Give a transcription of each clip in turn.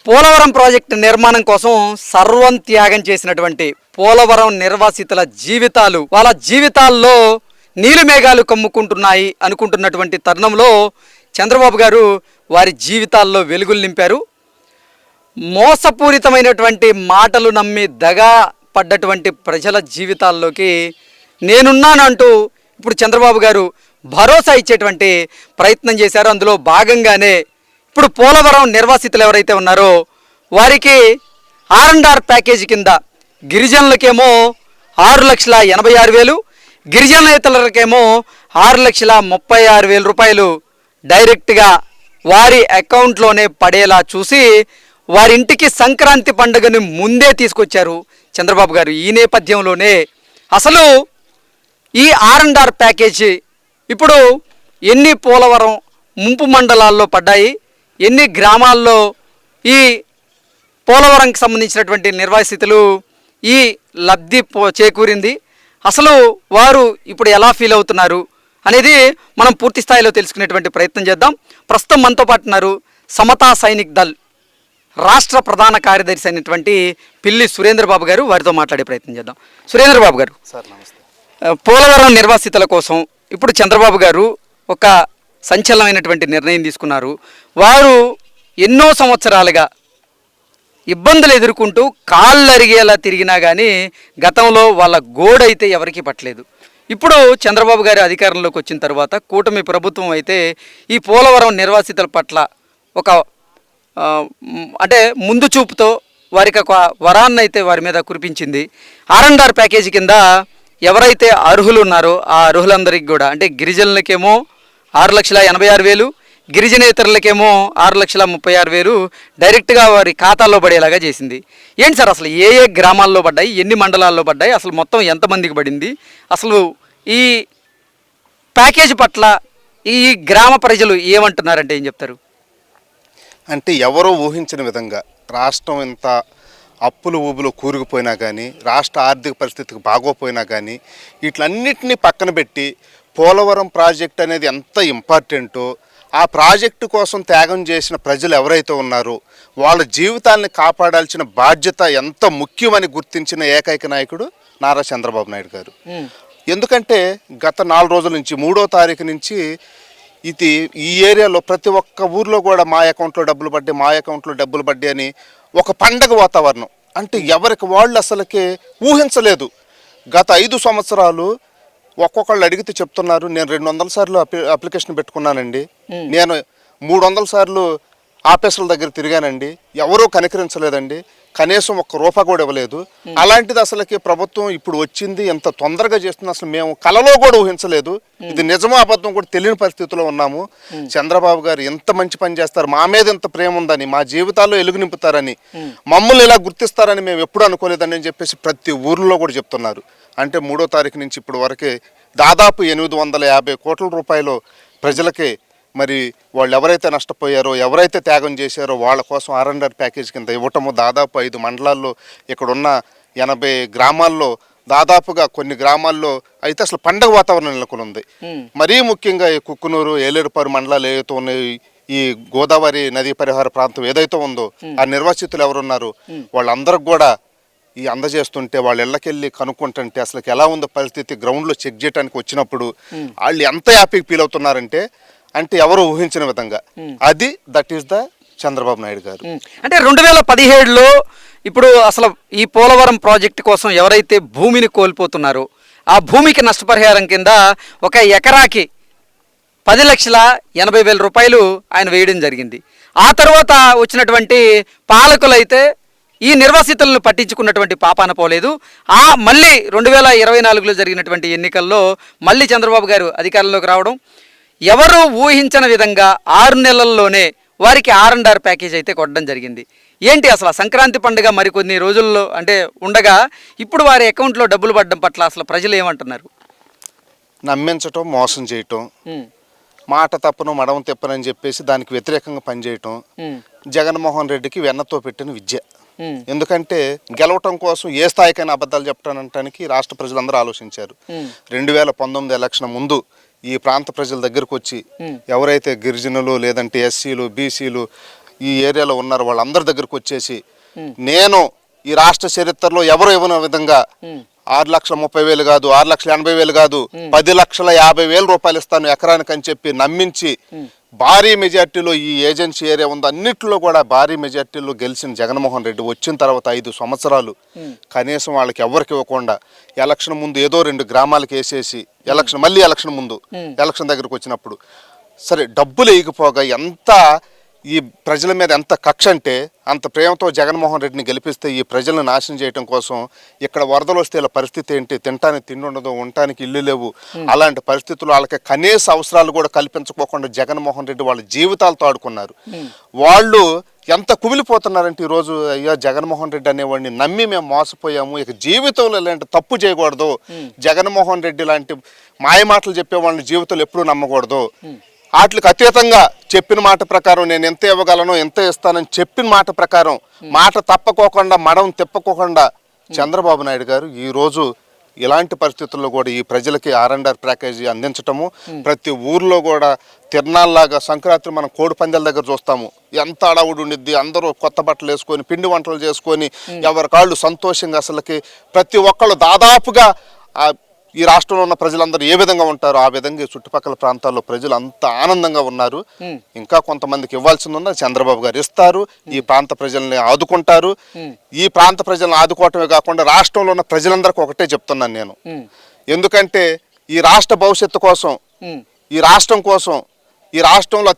Polavaram project నిర్మాణం కోసం సర్వం త్యాగం చేసినటువంటి పోలవరం నిర్వాసితుల జీవితాలు, వాళ్ళ జీవితాల్లో నీలిమేఘాలు కమ్ముకుంటున్నాయి అనుకుంటున్నటువంటి తరుణంలో చంద్రబాబు గారు వారి జీవితాల్లో వెలుగులు నింపారు. మోసపూరితమైనటువంటి మాటలు నమ్మి దగా పడ్డటువంటి ప్రజల జీవితాల్లోకి నేనున్నానంటూ ఇప్పుడు చంద్రబాబు గారు భరోసా ఇచ్చేటువంటి ప్రయత్నం చేశారు. అందులో భాగంగానే ఇప్పుడు పోలవరం నిర్వాసితులు ఎవరైతే ఉన్నారో వారికి R&R ప్యాకేజీ కింద గిరిజనులకేమో 6,86,000, గిరిజనేతలకేమో 6,36,000 రూపాయలు డైరెక్ట్గా వారి అకౌంట్లోనే పడేలా చూసి వారింటికి సంక్రాంతి పండుగని ముందే తీసుకొచ్చారు చంద్రబాబు గారు. ఈ నేపథ్యంలోనే అసలు ఈ R&R ప్యాకేజీ ఇప్పుడు ఎన్ని పోలవరం ముంపు మండలాల్లో పడ్డాయి, ఎన్ని గ్రామాల్లో ఈ పోలవరంకి సంబంధించినటువంటి నిర్వాసితులు ఈ లబ్ధి చేకూరింది, అసలు వారు ఇప్పుడు ఎలా ఫీల్ అవుతున్నారు అనేది మనం పూర్తి స్థాయిలో తెలుసుకునేటువంటి ప్రయత్నం చేద్దాం. ప్రస్తుతం మనతో పాటు ఉన్నారు సమతా సైనిక్ దళ్ రాష్ట్ర ప్రధాన కార్యదర్శి అయినటువంటి పిల్లి సురేంద్రబాబు గారు. వారితో మాట్లాడే ప్రయత్నం చేద్దాం. సురేంద్రబాబు గారు, సార్ నమస్తే. పోలవరం నిర్వాసితుల కోసం ఇప్పుడు చంద్రబాబు గారు ఒక సంచలనమైనటువంటి నిర్ణయం తీసుకున్నారు. వారు ఎన్నో సంవత్సరాలుగా ఇబ్బందులు ఎదుర్కొంటూ కాళ్ళు అరిగేలా తిరిగినా కానీ గతంలో వాళ్ళ గోడైతే ఎవరికీ పట్టలేదు. ఇప్పుడు చంద్రబాబు గారి అధికారంలోకి వచ్చిన తర్వాత కూటమి ప్రభుత్వం అయితే ఈ పోలవరం నిర్వాసితుల పట్ల ఒక అంటే ముందు చూపుతో వారికి ఒక వరాన్ని అయితే వారి మీద కురిపించింది. R&R ప్యాకేజీ కింద ఎవరైతే అర్హులు ఉన్నారో ఆ అర్హులందరికీ కూడా, అంటే గిరిజనులకేమో 6,86,000, గిరిజనేతరులకేమో 6,36,000 డైరెక్ట్గా వారి ఖాతాల్లో పడేలాగా చేసింది. ఏంటి సార్ అసలు ఏ ఏ గ్రామాల్లో పడ్డాయి, ఎన్ని మండలాల్లో పడ్డాయి, అసలు మొత్తం ఎంతమందికి పడింది, అసలు ఈ ప్యాకేజీ పట్ల ఈ గ్రామ ప్రజలు ఏమంటున్నారంటే ఏం చెప్తారు? అంటే ఎవరో ఊహించిన విధంగా రాష్ట్రం ఇంత అప్పులు ఊబులు కూరుకుపోయినా కానీ, రాష్ట్ర ఆర్థిక పరిస్థితికి బాగోపోయినా కానీ, వీటిలన్నిటినీ పక్కన పెట్టి పోలవరం ప్రాజెక్ట్ అనేది ఎంత ఇంపార్టెంటో, ఆ ప్రాజెక్టు కోసం త్యాగం చేసిన ప్రజలు ఎవరైతే ఉన్నారో వాళ్ళ జీవితాన్ని కాపాడాల్సిన బాధ్యత ఎంత ముఖ్యమని గుర్తించిన ఏకైక నాయకుడు నారా చంద్రబాబు నాయుడు గారు. ఎందుకంటే గత 4 రోజుల నుంచి 3వ తారీఖు నుంచి ఇది ఈ ఏరియాలో ప్రతి ఒక్క ఊర్లో కూడా మా అకౌంట్లో డబ్బులు పడ్డాయి, మా అకౌంట్లో డబ్బులు పడ్డాయి అని ఒక పండగ వాతావరణం. అంటే ఎవరికి వాళ్ళు అసలుకి ఊహించలేదు. గత 5 సంవత్సరాలు ఒక్కొక్కళ్ళు అడిగితే చెప్తున్నారు, నేను 200 సార్లు అప్లికేషన్ పెట్టుకున్నానండి, నేను 300 సార్లు ఆఫీసుల దగ్గర తిరిగానండి, ఎవరూ కనికరించలేదండి, కనీసం ₹1 కూడా ఇవ్వలేదు. అలాంటిది అసలుకి ప్రభుత్వం ఇప్పుడు వచ్చింది, ఎంత తొందరగా చేస్తుంది అసలు మేము కలలో కూడా ఊహించలేదు. ఇది నిజమో అబద్ధం కూడా తెలియని పరిస్థితిలో ఉన్నాము. చంద్రబాబు గారు ఎంత మంచి పని చేస్తారు, మా మీద ఎంత ప్రేమ ఉందని, మా జీవితాల్లో ఎలుగు నింపుతారని, మమ్మల్ని ఇలా గుర్తిస్తారని మేము ఎప్పుడు అనుకోలేదని చెప్పేసి ప్రతి ఊర్లో కూడా చెప్తున్నారు. అంటే 3వ తారీఖు నుంచి ఇప్పుడు వరకే దాదాపు 850 కోట్ల రూపాయలు ప్రజలకి, మరి వాళ్ళు ఎవరైతే నష్టపోయారో, ఎవరైతే త్యాగం చేశారో వాళ్ళ కోసం R&R ప్యాకేజ్ కింద ఇవ్వటము, దాదాపు 5 మండలాల్లో ఇక్కడున్న 80 గ్రామాల్లో దాదాపుగా కొన్ని గ్రామాల్లో అయితే అసలు పండగ వాతావరణం నెలకొని ఉంది. మరీ ముఖ్యంగా ఈ కుక్కునూరు, ఏలేరుపారు మండలాలు ఏదైతే ఉన్నాయి, ఈ గోదావరి నదీ పరిహార ప్రాంతం ఏదైతే ఉందో ఆ నిర్వాసితులు ఎవరున్నారు వాళ్ళందరికి కూడా ఈ అందజేస్తుంటే వాళ్ళ ఇళ్ళకెళ్ళి కనుక్కుంటుంటే అసలు ఎలా ఉందో పరిస్థితి గ్రౌండ్లో చెక్ చేయడానికి వచ్చినప్పుడు వాళ్ళు ఎంత హ్యాపీగా ఫీల్ అవుతున్నారంటే, అంటే ఎవరు ఊహించిన విధంగా అది that is the Chandrababu Naidu గారు. అంటే 2017లో ఇప్పుడు అసలు ఈ పోలవరం ప్రాజెక్టు కోసం ఎవరైతే భూమిని కోల్పోతున్నారో ఆ భూమికి నష్టపరిహారం కింద ఒక ఎకరాకి 10,80,000 రూపాయలు ఆయన వేయడం జరిగింది. ఆ తర్వాత వచ్చినటువంటి పాలకులైతే ఈ నిర్వాసితులను పట్టించుకున్నటువంటి పాపాన పోలేదు. మళ్ళీ 2024లో జరిగినటువంటి ఎన్నికల్లో మళ్ళీ చంద్రబాబు గారు అధికారంలోకి రావడం, ఎవరు ఊహించని విధంగా 6 నెలల్లోనే వారికి R&R ప్యాకేజ్ అయితే కొట్టడం జరిగింది. ఏంటి అసలు సంక్రాంతి పండుగ మరికొన్ని రోజుల్లో అంటే ఉండగా ఇప్పుడు వారి అకౌంట్లో డబ్బులు పడడం పట్ల అసలు ప్రజలు ఏమంటున్నారు? నమ్మించటం, మోసం చేయటం, మాట తప్పను మడమ తిప్పనని చెప్పేసి దానికి వ్యతిరేకంగా పనిచేయటం జగన్మోహన్ రెడ్డికి వెన్నతో పెట్టిన విద్య. ఎందుకంటే గెలవటం కోసం ఏ స్థాయికైనా అబద్ధాలు చెప్పడానికి రాష్ట్ర ప్రజలందరూ ఆలోచించారు. 2019 ఎలక్షన్ ముందు ఈ ప్రాంత ప్రజల దగ్గరకు వచ్చి ఎవరైతే గిరిజనులు లేదంటే ఎస్సీలు బీసీలు ఈ ఏరియాలో ఉన్నారు వాళ్ళందరి దగ్గరకు వచ్చేసి నేను ఈ రాష్ట్ర చరిత్రలో ఎవరు ఇవ్వని విధంగా 6,30,000 కాదు, 6,80,000 కాదు, 10,50,000 రూపాయలు ఇస్తాను ఎకరానికి అని చెప్పి నమ్మించి భారీ మెజార్టీలో ఈ ఏజెన్సీ ఏరియా ఉందో అన్నింటిలో కూడా భారీ మెజార్టీలో గెలిచిన జగన్మోహన్ రెడ్డి వచ్చిన తర్వాత 5 సంవత్సరాలు కనీసం వాళ్ళకి ఎవరికి ఇవ్వకుండా ఎలక్షన్ ముందు ఏదో 2 గ్రామాలకు వేసేసి మళ్ళీ ఎలక్షన్ ముందు ఎలక్షన్ దగ్గరకు వచ్చినప్పుడు సరే డబ్బులు వేయకపోగా ఎంత ఈ ప్రజల మీద ఎంత కక్ష అంటే అంత ప్రేమతో జగన్మోహన్ రెడ్డిని గెలిపిస్తే ఈ ప్రజలను నాశనం చేయడం కోసం ఇక్కడ వరదలు వస్తే ఇలా పరిస్థితి ఏంటి, తినటానికి తిండి ఉండదు, ఉండటానికి ఇల్లు లేవు, అలాంటి పరిస్థితులు వాళ్ళకి కనీస అవసరాలు కూడా కల్పించుకోకుండా జగన్మోహన్ రెడ్డి వాళ్ళ జీవితాలతో ఆడుకున్నారు. వాళ్ళు ఎంత కుమిలిపోతున్నారంటే ఈరోజు అయ్యా జగన్మోహన్ రెడ్డి అనేవాడిని నమ్మి మేము మోసపోయాము, ఇక జీవితంలో ఇలాంటి తప్పు చేయకూడదు, జగన్మోహన్ రెడ్డి లాంటి మాయ మాటలు చెప్పే వాళ్ళని జీవితంలో ఎప్పుడూ నమ్మకూడదు, వాటికి అతీతంగా చెప్పిన మాట ప్రకారం నేను ఎంత ఇవ్వగలను ఎంత ఇస్తానని చెప్పిన మాట ప్రకారం మాట తప్పకోకుండా మడం తిప్పకోకుండా చంద్రబాబు నాయుడు గారు ఈరోజు ఇలాంటి పరిస్థితుల్లో కూడా ఈ ప్రజలకి R&R ప్యాకేజీ అందించటము, ప్రతి ఊర్లో కూడా తిరణాల్లాగా సంక్రాంతి మనం కోడి పందాల దగ్గర చూస్తాము ఎంత అడవుడు ఉండిద్ది, అందరూ కొత్త బట్టలు వేసుకొని పిండి వంటలు చేసుకొని ఎవరి కాళ్ళు సంతోషంగా అసలుకి ప్రతి ఒక్కళ్ళు దాదాపుగా ఈ రాష్ట్రంలో ఉన్న ప్రజలందరూ ఏ విధంగా ఉంటారో ఆ విధంగా చుట్టుపక్కల ప్రాంతాల్లో ప్రజలు అంత ఆనందంగా ఉన్నారు. ఇంకా కొంతమందికి ఇవ్వాల్సింది ఉందా చంద్రబాబు గారు ఇస్తారు, ఈ ప్రాంత ప్రజల్ని ఆదుకుంటారు. ఈ ప్రాంత ప్రజలను ఆదుకోవటమే కాకుండా రాష్ట్రంలో ఉన్న ప్రజలందరికీ ఒకటే చెప్తున్నాను నేను, ఎందుకంటే ఈ రాష్ట్ర భవిష్యత్తు కోసం, ఈ రాష్ట్రం కోసం, ఈ రాష్ట్రంలో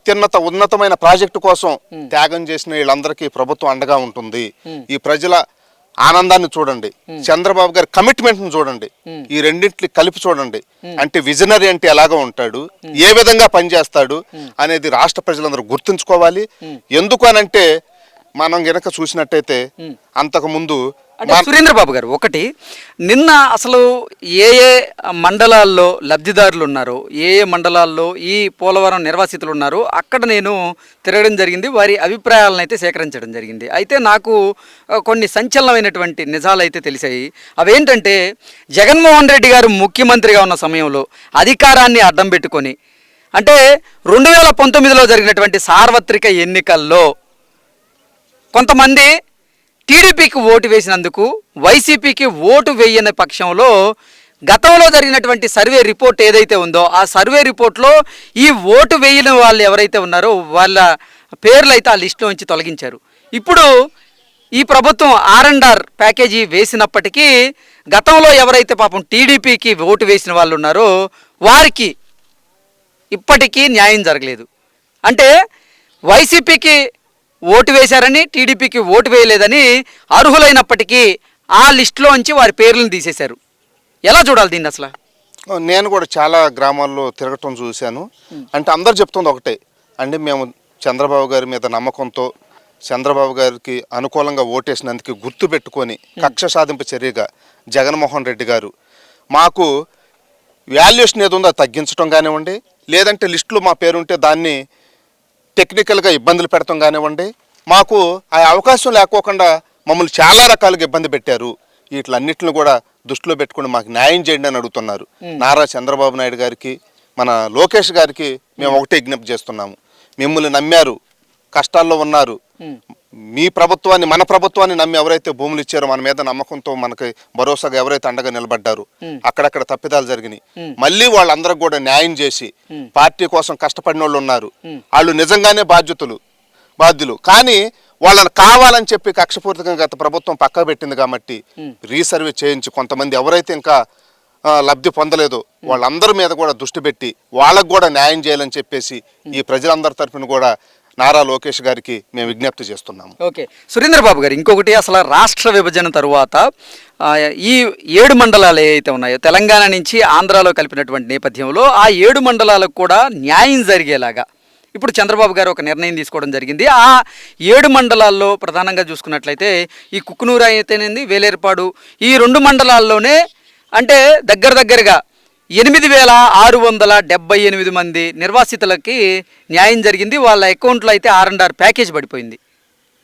ఉన్నతమైన ప్రాజెక్టు కోసం త్యాగం చేసిన వీళ్ళందరికీ ప్రభుత్వం అండగా ఉంటుంది. ఈ ప్రజల ఆనందాన్ని చూడండి, చంద్రబాబు గారి కమిట్మెంట్ ను చూడండి, ఈ రెండింటిని కలిపి చూడండి. అంటే విజనరీ అంటే ఎలాగో ఉంటాడు, ఏ విధంగా పనిచేస్తాడు అనేది రాష్ట్ర ప్రజలందరూ గుర్తుంచుకోవాలి. ఎందుకు అనంటే మనం గనక చూసినట్టయితే అంతకు ముందు సురేంద్ర బాబు గారు ఒకటి నిన్న అసలు ఏ మండలాల్లో లబ్ధిదారులు ఉన్నారో, ఏ మండలాల్లో ఈ పోలవరం నిర్వాసితులు ఉన్నారో అక్కడ నేను తిరగడం జరిగింది, వారి అభిప్రాయాలను అయితే సేకరించడం జరిగింది. అయితే నాకు కొన్ని సంచలనమైనటువంటి నిజాలు అయితే తెలిసాయి. అవేంటంటే జగన్మోహన్ రెడ్డి గారు ముఖ్యమంత్రిగా ఉన్న సమయంలో అధికారాన్ని అడ్డం పెట్టుకొని, అంటే 2019లో జరిగినటువంటి సార్వత్రిక ఎన్నికల్లో కొంతమంది టీడీపీకి ఓటు వేసినందుకు వైసీపీకి ఓటు వేయని పక్షంలో గతంలో జరిగినటువంటి సర్వే రిపోర్ట్ ఏదైతే ఉందో ఆ సర్వే రిపోర్ట్లో ఈ ఓటు వేయని వాళ్ళు ఎవరైతే ఉన్నారో వాళ్ళ పేర్లు అయితే ఆ లిస్టులో నుంచి తొలగించారు. ఇప్పుడు ఈ ప్రభుత్వం R&R ప్యాకేజీ వేసినప్పటికీ గతంలో ఎవరైతే పాపం టీడీపీకి ఓటు వేసిన వాళ్ళు ఉన్నారో వారికి ఇప్పటికీ న్యాయం జరగలేదు. అంటే వైసీపీకి ఓటు వేశారని టీడీపీకి ఓటు వేయలేదని అర్హులైనప్పటికీ ఆ లిస్టులోంచి వారి పేర్లను తీసేశారు. ఎలా చూడాలి దీన్ని అసలు? నేను కూడా చాలా గ్రామాల్లో తిరగటం చూశాను. అంటే అందరు చెప్తుంది ఒకటే, అంటే మేము చంద్రబాబు గారి మీద నమ్మకంతో చంద్రబాబు గారికి అనుకూలంగా ఓటేసినందుకు గుర్తు పెట్టుకొని కక్ష సాధింపు చర్యగా జగన్మోహన్ రెడ్డి గారు మాకు వాల్యుయేషన్ ఏది ఉందో తగ్గించడం కానివ్వండి, లేదంటే లిస్టులో మా పేరుంటే దాన్ని టెక్నికల్గా ఇబ్బందులు పెడతాం కానివ్వండి, మాకు ఆ అవకాశం లేకోకుండా మమ్మల్ని చాలా రకాలుగా ఇబ్బంది పెట్టారు. వీటిలన్నింటిని కూడా దృష్టిలో పెట్టుకుని మాకు న్యాయం చేయండి అని అడుగుతున్నారు. నారా చంద్రబాబు నాయుడు గారికి, మన లోకేష్ గారికి మేము ఒకటే విజ్ఞప్తి చేస్తున్నాము. మిమ్మల్ని నమ్మారు, కష్టాల్లో ఉన్నారు, మీ ప్రభుత్వాన్ని మన ప్రభుత్వాన్ని నమ్మి ఎవరైతే భూములు ఇచ్చారో మన మీద నమ్మకంతో మనకి భరోసాగా ఎవరైతే అండగా నిలబడ్డారో అక్కడక్కడ తప్పిదాలు జరిగినాయి. మళ్ళీ వాళ్ళందరికి కూడా న్యాయం చేసి పార్టీ కోసం కష్టపడిన వాళ్ళు ఉన్నారు, వాళ్ళు నిజంగానే బాధ్యులు. కానీ వాళ్ళని కావాలని చెప్పి కక్షపూరితంగా గత ప్రభుత్వం పక్క పెట్టింది కాబట్టి రీసర్వే చేయించి కొంతమంది ఎవరైతే ఇంకా లబ్ధి పొందలేదో వాళ్ళందరి మీద కూడా దృష్టి పెట్టి వాళ్ళకు కూడా న్యాయం చేయాలని చెప్పేసి ఈ ప్రజలందరి తరఫున కూడా నారా లోకేష్ గారికి మేము విజ్ఞప్తి చేస్తున్నాము. ఓకే సురేంద్ర బాబు గారు, ఇంకొకటి అసలు రాష్ట్ర విభజన తరువాత ఈ 7 మండలాలు ఏవైతే ఉన్నాయో తెలంగాణ నుంచి ఆంధ్రాలో కలిపినటువంటి నేపథ్యంలో ఆ 7 మండలాలకు కూడా న్యాయం జరిగేలాగా ఇప్పుడు చంద్రబాబు గారు ఒక నిర్ణయం తీసుకోవడం జరిగింది. ఆ 7 మండలాల్లో ప్రధానంగా చూసుకున్నట్లయితే ఈ కుక్కునూరు అయితేనేది, వేలేరుపాడు, ఈ 2 మండలాల్లోనే అంటే దగ్గరగా 8,678 మంది నిర్వాసితులకి న్యాయం జరిగింది. వాళ్ళ అకౌంట్లో అయితే R&R ప్యాకేజ్ పడిపోయింది.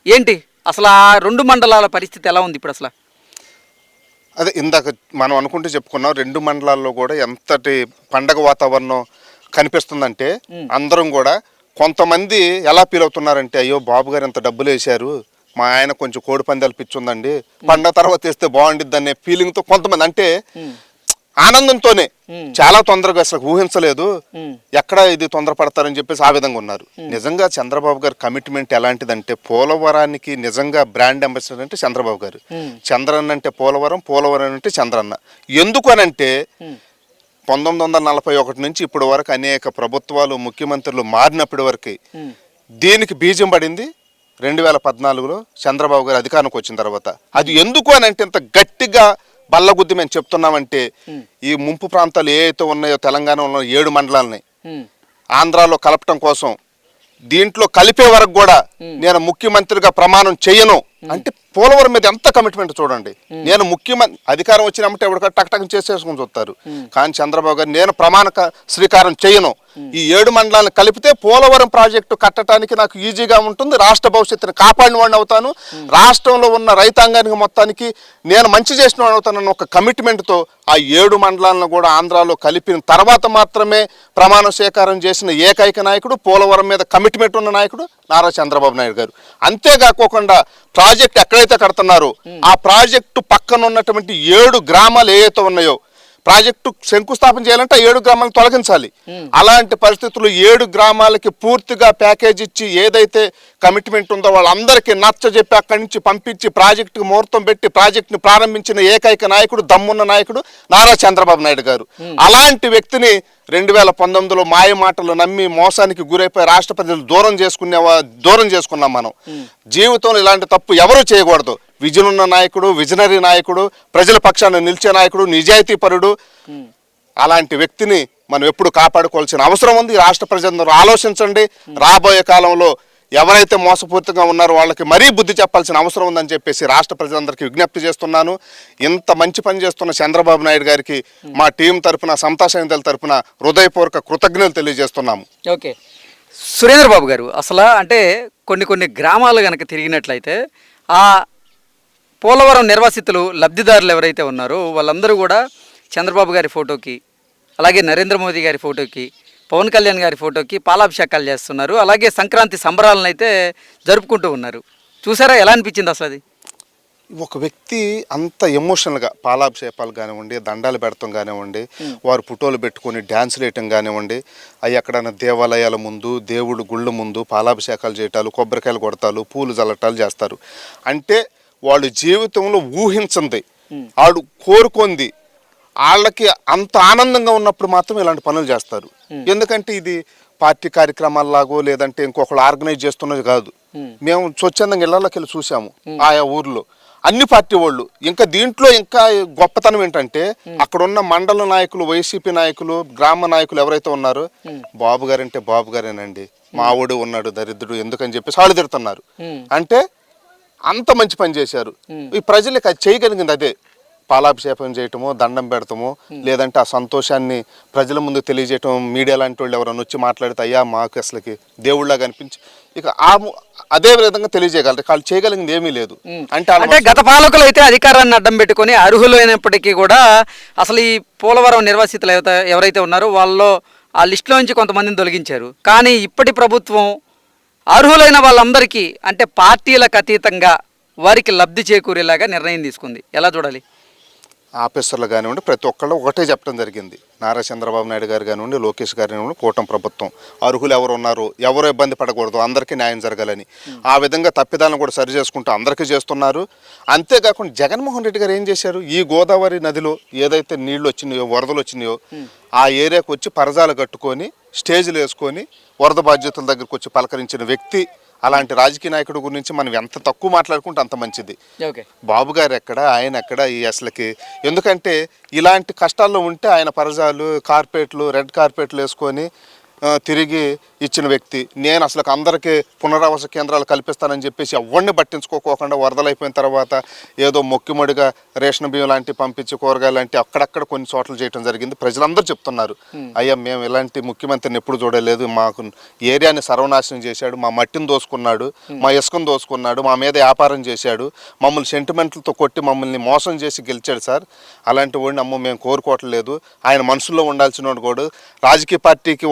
ఏంటి అసలు ఆ 2 మండలాల పరిస్థితి ఎలా ఉంది ఇప్పుడు అసలు? అదే ఇందాక మనం అనుకుంటూ చెప్పుకున్నాం, 2 మండలాల్లో కూడా ఎంతటి పండగ వాతావరణం కనిపిస్తుందంటే అందరం కూడా కొంతమంది ఎలా ఫీల్ అవుతున్నారంటే, అయ్యో బాబు గారు ఎంత డబ్బులు వేశారు, మా ఆయన కొంచెం కోడి పందాలు పిచ్చి ఉందండి, పండగ తర్వాత వేస్తే బాగుండిద్ది అనే ఫీలింగ్తో కొంతమంది, అంటే ఆనందంతోనే చాలా తొందరగా అసలు ఊహించలేదు, ఎక్కడ ఇది తొందరపడతారని చెప్పేసి ఆ విధంగా ఉన్నారు. నిజంగా చంద్రబాబు గారి కమిట్మెంట్ ఎలాంటిదంటే, పోలవరానికి నిజంగా బ్రాండ్ అంబాసిడర్ అంటే చంద్రబాబు గారు. చంద్రన్న అంటే పోలవరం, పోలవరం అంటే చంద్రన్న. ఎందుకు అనంటే 1941 నుంచి ఇప్పటి వరకు అనేక ప్రభుత్వాలు, ముఖ్యమంత్రులు మారినప్పటి వరకు దీనికి బీజం పడింది 2014లో చంద్రబాబు గారు అధికారంకి వచ్చిన తర్వాత. అది ఎందుకు అని అంటే ఇంత గట్టిగా బల్లగుద్ది మేము చెప్తున్నామంటే, ఈ ముంపు ప్రాంతాలు ఏవైతే ఉన్నాయో తెలంగాణలో 7 మండలాలని ఆంధ్రాలో కలపటం కోసం, దీంట్లో కలిపే వరకు కూడా నేను ముఖ్యమంత్రిగా ప్రమాణం చేయను అంటే పోలవరం మీద ఎంత కమిట్మెంట్ చూడండి. నేను ముఖ్యమంత్రి అధికారం వచ్చినప్పుడు ఎవరికో టక్ టక్ చేసేసుకుని చూస్తారు, కానీ చంద్రబాబు గారు నేను ప్రమాణ శ్రీకారం చేయను, ఈ 7 మండలాలను కలిపితే పోలవరం ప్రాజెక్టు కట్టడానికి నాకు ఈజీగా ఉంటుంది, రాష్ట్ర భవిష్యత్తుని కాపాడిన వాడిని అవుతాను, రాష్ట్రంలో ఉన్న రైతాంగానికి మొత్తానికి నేను మంచి చేసిన వాడిని అవుతానన్న ఒక కమిట్మెంట్తో ఆ 7 మండలాలను కూడా ఆంధ్రాలో కలిపిన తర్వాత మాత్రమే ప్రమాణ స్వీకారం చేసిన ఏకైక నాయకుడు, పోలవరం మీద కమిట్మెంట్ ఉన్న నాయకుడు నారా చంద్రబాబు నాయుడు గారు. అంతేకాకుండా ప్రాజెక్ట్ ఎక్కడైతే కడుతున్నారో ఆ ప్రాజెక్టు పక్కన ఉన్నటువంటి 7 గ్రామాలు ఏవైతే ఉన్నాయో, ప్రాజెక్టు శంకుస్థాపన చేయాలంటే 7 గ్రామాలను తొలగించాలి. అలాంటి పరిస్థితుల్లో 7 గ్రామాలకి పూర్తిగా ప్యాకేజ్ ఇచ్చి ఏదైతే కమిట్మెంట్ ఉందో వాళ్ళందరికీ నచ్చజెప్పి అక్కడి నుంచి పంపించి ప్రాజెక్టుకు ముహూర్తం పెట్టి ప్రాజెక్టుని ప్రారంభించిన ఏకైక నాయకుడు, దమ్మున్న నాయకుడు నారా చంద్రబాబు నాయుడు గారు. అలాంటి వ్యక్తిని 2019లో మాయ మాటలు నమ్మి మోసానికి గురైపోయి రాష్ట్ర ప్రజలు దూరం చేసుకున్నాం మనం. జీవితంలో ఇలాంటి తప్పు ఎవరూ చేయకూడదు. విజన్ ఉన్న నాయకుడు, విజనరీ నాయకుడు, ప్రజల పక్షాన నిలిచే నాయకుడు, నిజాయితీ పరుడు, అలాంటి వ్యక్తిని మనం ఎప్పుడు కాపాడుకోవాల్సిన అవసరం ఉంది. రాష్ట్ర ప్రజలందరూ ఆలోచించండి. రాబోయే కాలంలో ఎవరైతే మోసపూరితంగా ఉన్నారో వాళ్ళకి మరీ బుద్ధి చెప్పాల్సిన అవసరం ఉందని చెప్పేసి రాష్ట్ర ప్రజలందరికీ విజ్ఞప్తి చేస్తున్నాను. ఇంత మంచి పని చేస్తున్న చంద్రబాబు నాయుడు గారికి మా టీం తరఫున, సమతా సైనికుల తరఫున హృదయపూర్వక కృతజ్ఞతలు తెలియజేస్తున్నాము. ఓకే, సురేంద్ర బాబు గారు, అసలు అంటే కొన్ని గ్రామాలు కనుక తిరిగినట్లయితే ఆ పోలవరం నిర్వాసితులు, లబ్ధిదారులు ఎవరైతే ఉన్నారో వాళ్ళందరూ కూడా చంద్రబాబు గారి ఫోటోకి, అలాగే నరేంద్ర మోదీ గారి ఫోటోకి, పవన్ కళ్యాణ్ గారి ఫోటోకి పాలాభిషేకాలు చేస్తున్నారు. అలాగే సంక్రాంతి సంబరాలను అయితే జరుపుకుంటూ ఉన్నారు. చూసారా, ఎలా అనిపించింది అసలు అది? ఒక వ్యక్తి అంత ఎమోషనల్గా పాలాభిషేకాలు కానివ్వండి, దండాలు పెడతాం కానివ్వండి, వారు ఫోటోలు పెట్టుకొని డ్యాన్సులు వేయటం కానివ్వండి, అవి ఎక్కడైనా దేవాలయాల ముందు, దేవుడు గుళ్ళ ముందు పాలాభిషేకాలు చేయటాలు, కొబ్బరికాయలు కొడతాలు, పూలు జల్లటాలు చేస్తారు. అంటే వాళ్ళు జీవితంలో ఊహించింది, వాడు కోరుకుంది, వాళ్ళకి అంత ఆనందంగా ఉన్నప్పుడు మాత్రం ఇలాంటి పనులు చేస్తారు. ఎందుకంటే ఇది పార్టీ కార్యక్రమాల్లాగో లేదంటే ఇంకొకళ్ళు ఆర్గనైజ్ చేస్తున్నది కాదు. మేము స్వచ్ఛందంగా ఇళ్లలోకి వెళ్ళి చూసాము ఆయా ఊర్లో అన్ని పార్టీ వాళ్ళు. ఇంకా దీంట్లో ఇంకా గొప్పతనం ఏంటంటే అక్కడ ఉన్న మండల నాయకులు, వైసీపీ నాయకులు, గ్రామ నాయకులు ఎవరైతే ఉన్నారో, బాబు గారు అంటే బాబు గారేనండి, మావుడు ఉన్నాడు దరిద్రుడు ఎందుకని చెప్పేసి వాళ్ళు తిడుతున్నారు. అంటే అంత మంచి పని చేశారు. ఈ ప్రజలకు అది చేయగలిగింది అదే, పాలాభిషేకం చేయటము, దండం పెడతాము, లేదంటే ఆ సంతోషాన్ని ప్రజల ముందు తెలియజేయటం. మీడియా లాంటి వాళ్ళు ఎవరైనా వచ్చి మాట్లాడితే అయ్యా మాకు అసలుకి దేవుళ్ళగా కనిపించి ఇక అదే విధంగా తెలియజేయగలరు. వాళ్ళు చేయగలిగింది ఏమీ లేదు. అంటే గత పాలకులు అయితే అధికారాన్ని అడ్డం పెట్టుకొని అర్హులైనప్పటికీ కూడా అసలు ఈ పోలవరం నిర్వాసితులు ఎవరైతే ఉన్నారో వాళ్ళలో ఆ లిస్టులో నుంచి కొంతమందిని తొలగించారు. కానీ ఇప్పటి ప్రభుత్వం అర్హులైన వాళ్ళందరికీ అంటే పార్టీలకు అతీతంగా వారికి లబ్ధి చేకూరేలాగా నిర్ణయం తీసుకుంది. ఎలా చూడాలి? ఆఫీసర్లు కానివ్వండి, ప్రతి ఒక్కళ్ళు ఒకటే చెప్పడం జరిగింది. నారా చంద్రబాబు నాయుడు గారు కానివ్వండి, లోకేష్ గారు కానివ్వండి, కూటమి ప్రభుత్వం అర్హులు ఎవరు ఉన్నారో ఎవరు ఇబ్బంది పడకూడదు, అందరికీ న్యాయం జరగాలని ఆ విధంగా తప్పిదాలను కూడా సరి చేసుకుంటూ అందరికీ చేస్తున్నారు. అంతేకాకుండా జగన్మోహన్ రెడ్డి గారు ఏం చేశారు, ఈ గోదావరి నదిలో ఏదైతే నీళ్లు వచ్చినాయో, వరదలు వచ్చినాయో ఆ ఏరియాకు వచ్చి పరదాలు కట్టుకొని స్టేజ్లు వేసుకొని వరద బాధ్యతల దగ్గరకు వచ్చి పలకరించిన వ్యక్తి. అలాంటి రాజకీయ నాయకుడి గురించి మనం ఎంత తక్కువ మాట్లాడుకుంటే అంత మంచిది. బాబు గారు ఎక్కడ, ఆయన ఎక్కడ ఈ అసలుకి? ఎందుకంటే ఇలాంటి కష్టాల్లో ఉంటే ఆయన పరజాలు, కార్పెట్లు, రెడ్ కార్పెట్లు వేసుకొని తిరిగి ఇచ్చిన వ్యక్తి. నేను అసలు అందరికీ పునరావాస కేంద్రాలు కల్పిస్తానని చెప్పేసి ఎవరిని పట్టించుకోకుండా వరదలైపోయిన తర్వాత ఏదో మొక్కిమొడిగా రేషన్ బియ్యం లాంటివి పంపించి, కూరగాయలు లాంటివి అక్కడక్కడ కొన్ని చోట్ల చేయడం జరిగింది. ప్రజలందరూ చెప్తున్నారు, అయ్యా మేము ఇలాంటి ముఖ్యమంత్రిని ఎప్పుడు చూడలేదు, మాకు ఏరియాని సర్వనాశనం చేశాడు, మా మట్టిని దోసుకున్నాడు, మా ఇసుకను దోసుకున్నాడు, మా మీద వ్యాపారం చేశాడు, మమ్మల్ని సెంటిమెంట్లతో కొట్టి మమ్మల్ని మోసం చేసి గెలిచాడు సార్. అలాంటి వాడిని అమ్మో మేము కోరుకోవట్లేదు. ఆయన మనసులో ఉండాల్సిన వాడు కూడా, రాజకీయ పార్టీకి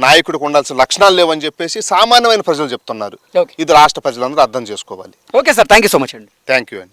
నాయకుడికి ఉండాల్సిన సంబంధించిన లక్షణాలు లేవని చెప్పేసి సామాన్యమైన ప్రజలు చెప్తున్నారు. ఓకే. ఇది రాష్ట్ర ప్రజలందరూ అర్థం చేసుకోవాలి. Okay sir, thank you so much అండి. థ్యాంక్ యూ అండి.